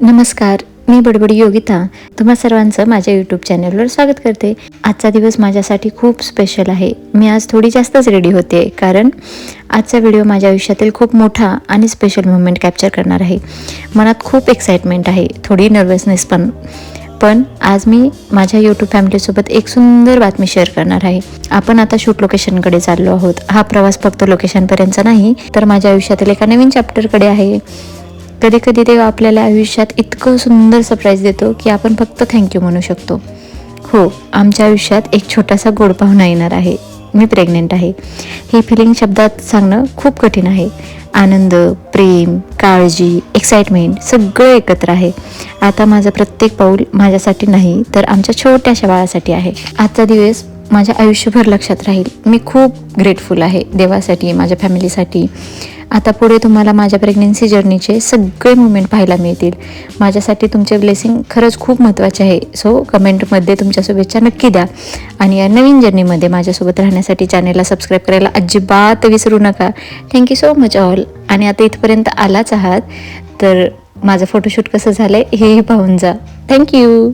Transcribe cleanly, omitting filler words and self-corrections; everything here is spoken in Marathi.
नमस्कार, मी बडबडी योगिता तुम्हा सर्वांचं माझ्या यूट्यूब चॅनलवर स्वागत करते। आजचा दिवस माझ्यासाठी खूप स्पेशल आहे। मी आज थोडी जास्तच रेडी होते कारण आजचा व्हिडिओ माझ्या आयुष्यातील खूप मोठा आणि स्पेशल मोमेंट कॅप्चर करणार आहे। मनात खूप एक्साइटमेंट आहे, थोडी नर्वसनेस पण आज मी माझ्या यूट्यूब फॅमिलीसोबत एक सुंदर बातमी शेअर करणार आहे। आपण आता शूट लोकेशनकडे चाललो आहोत। हा प्रवास फक्त लोकेशनपर्यंतचा नाही तर माझ्या आयुष्यातील एका नवीन चॅप्टरकडे आहे। कधी कधी देव आपल्याला आयुष्यात इतकं सुंदर सरप्राईज देतो की आपण फक्त थँक्यू म्हणू शकतो। हो, आमच्या आयुष्यात एक छोटासा गोड पाहुणा येणार आहे। मी प्रेग्नेंट आहे। ही फिलिंग शब्दात सांगणं खूप कठीण आहे। आनंद, प्रेम, काळजी, एक्साइटमेंट सगळं एकत्र आहे। आता माझं प्रत्येक पाऊल माझ्यासाठी नाही तर आमच्या छोट्याशा बाळासाठी आहे। आजचा दिवस माझ्या आयुष्यभर लक्षात राहील। मी खूप ग्रेटफुल आहे देवासाठी, माझ्या फॅमिलीसाठी। आता पुढे तुम्हाला माझ्या प्रेग्नन्सी जर्नीचे सगळे मुमेंट पाहायला मिळतील। माझ्यासाठी तुमचे ब्लेसिंग खरंच खूप महत्त्वाचे आहे। सो कमेंटमध्ये तुमच्या शुभेच्छा नक्की द्या आणि या नवीन जर्नीमध्ये माझ्यासोबत राहण्यासाठी चॅनेलला सबस्क्राईब करायला अजिबात विसरू नका। Thank you so much all. आणि आता इथपर्यंत आलाच आहात तर माझं फोटोशूट कसं झालं हेही पाहून जा। थँक्यू।